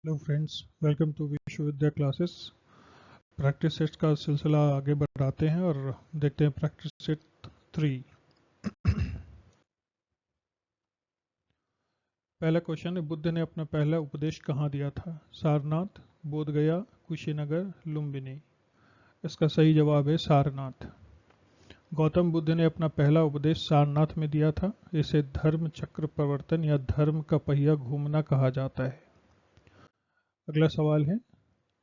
Hello friends, welcome to Vishwavidya classes. Practice set का सिलसिला आगे बढ़ाते हैं और देखते हैं प्रैक्टिस सेट 3। पहला क्वेश्चन है, बुद्ध ने अपना पहला उपदेश कहाँ दिया था? सारनाथ, बोधगया, कुशीनगर, लुम्बिनी। इसका सही जवाब है सारनाथ। गौतम बुद्ध ने अपना पहला उपदेश सारनाथ में दिया था। इसे धर्म चक्र प्रवर्तन या धर्म का पहिया घूमना कहा जाता है। अगला सवाल है,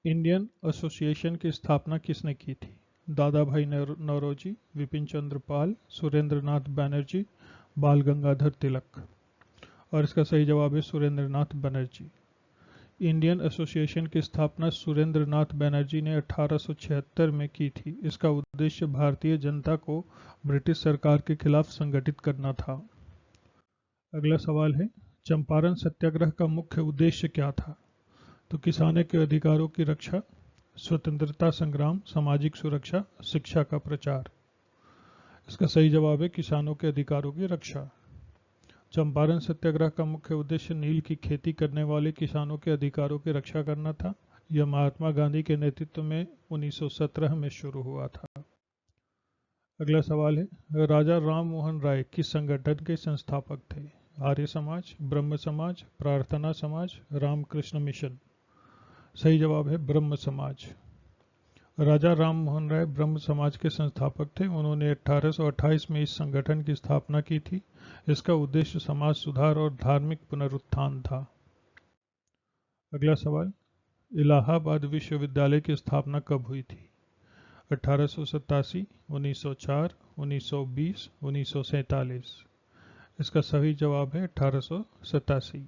इंडियन एसोसिएशन की स्थापना किसने की थी? दादा भाई नौरोजी, विपिन चंद्र पाल, सुरेंद्र नाथ बनर्जी, बाल गंगाधर तिलक। और इसका सही जवाब है सुरेंद्र नाथ बनर्जी। इंडियन एसोसिएशन की स्थापना सुरेंद्र नाथ बनर्जी ने 1876 में की थी। इसका उद्देश्य भारतीय जनता को ब्रिटिश सरकार के खिलाफ संगठित करना था। अगला सवाल है, चंपारण सत्याग्रह का मुख्य उद्देश्य क्या था? तो किसानों के अधिकारों की रक्षा, स्वतंत्रता संग्राम, सामाजिक सुरक्षा, शिक्षा का प्रचार। इसका सही जवाब है किसानों के अधिकारों की रक्षा। चंपारण सत्याग्रह का मुख्य उद्देश्य नील की खेती करने वाले किसानों के अधिकारों की रक्षा करना था। यह महात्मा गांधी के नेतृत्व में 1917 में शुरू हुआ था। अगला सवाल है, राजा राम मोहन राय किस संगठन के संस्थापक थे? आर्य समाज, ब्रह्म समाज, प्रार्थना समाज, रामकृष्ण मिशन। सही जवाब है ब्रह्म समाज। राजा राम मोहन राय ब्रह्म समाज के संस्थापक थे। उन्होंने 1828 में इस संगठन की स्थापना की थी। इसका उद्देश्य समाज सुधार और धार्मिक पुनरुत्थान था। अगला सवाल, इलाहाबाद विश्वविद्यालय की स्थापना कब हुई थी? 1887, 1904, 1920, 1947। इसका सही जवाब है 1887।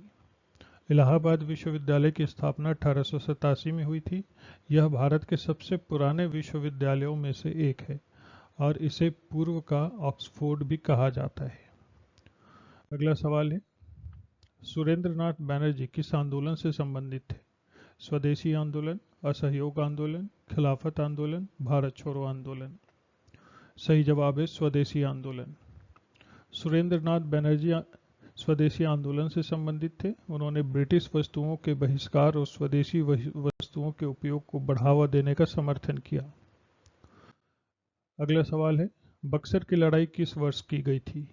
इलाहाबाद विश्वविद्यालय की स्थापना 1887 में हुई थी। यह भारत के सबसे पुराने विश्वविद्यालयों में से एक है और इसे पूर्व का ऑक्सफोर्ड भी कहा जाता है। अगला सवाल है, सुरेंद्र नाथ बनर्जी किस आंदोलन से संबंधित थे? स्वदेशी आंदोलन, असहयोग आंदोलन, खिलाफत आंदोलन, भारत छोड़ो आंदोलन। सही जवाब है स्वदेशी आंदोलन। सुरेंद्र नाथ बनर्जी स्वदेशी आंदोलन से संबंधित थे। उन्होंने ब्रिटिश वस्तुओं के बहिष्कार और स्वदेशी वस्तुओं के उपयोग को बढ़ावा देने का समर्थन किया। अगला सवाल है, बक्सर की लड़ाई किस वर्ष की गई थी?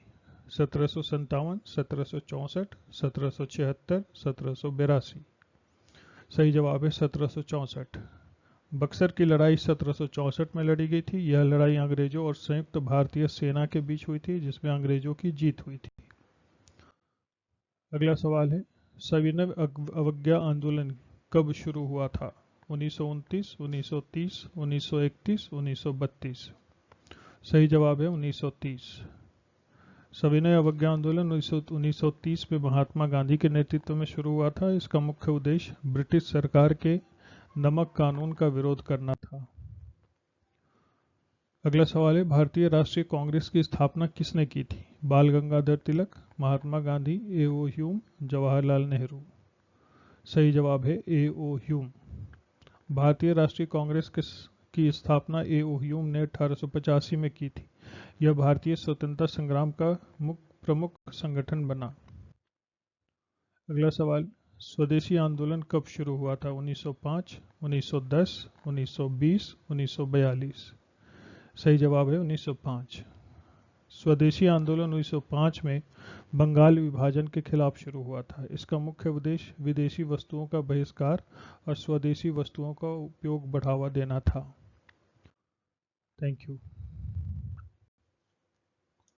1757, 1764, 1776, 1782। सही जवाब है 1764। बक्सर की लड़ाई 1764 में लड़ी गई थी। यह लड़ाई अंग्रेजों और संयुक्त भारतीय सेना के बीच हुई थी, जिसमें अंग्रेजों की जीत हुई थी। अगला सवाल है, सविनय अवज्ञा आंदोलन कब शुरू हुआ था? 1929, 1930, 1931, 1932। सही जवाब है 1930। सविनय अवज्ञा आंदोलन 1930 में महात्मा गांधी के नेतृत्व में शुरू हुआ था। इसका मुख्य उद्देश्य ब्रिटिश सरकार के नमक कानून का विरोध करना था। अगला सवाल है, भारतीय राष्ट्रीय कांग्रेस की स्थापना किसने की थी? बाल गंगाधर तिलक, महात्मा गांधी, ए.ओ. ह्यूम, जवाहरलाल नेहरू। सही जवाब है ए.ओ. ह्यूम। भारतीय राष्ट्रीय कांग्रेस की स्थापना ए.ओ. ह्यूम ने 1885 में की थी। यह भारतीय स्वतंत्रता संग्राम का प्रमुख संगठन बना। अगला सवाल, स्वदेशी आंदोलन कब शुरू हुआ था? 1905, 1910, 1920, 1942। सही जवाब है 1905। स्वदेशी आंदोलन 1905 में बंगाल विभाजन के खिलाफ शुरू हुआ था। इसका मुख्य उद्देश्य विदेशी वस्तुओं का बहिष्कार और स्वदेशी वस्तुओं का उपयोग बढ़ावा देना था। Thank you.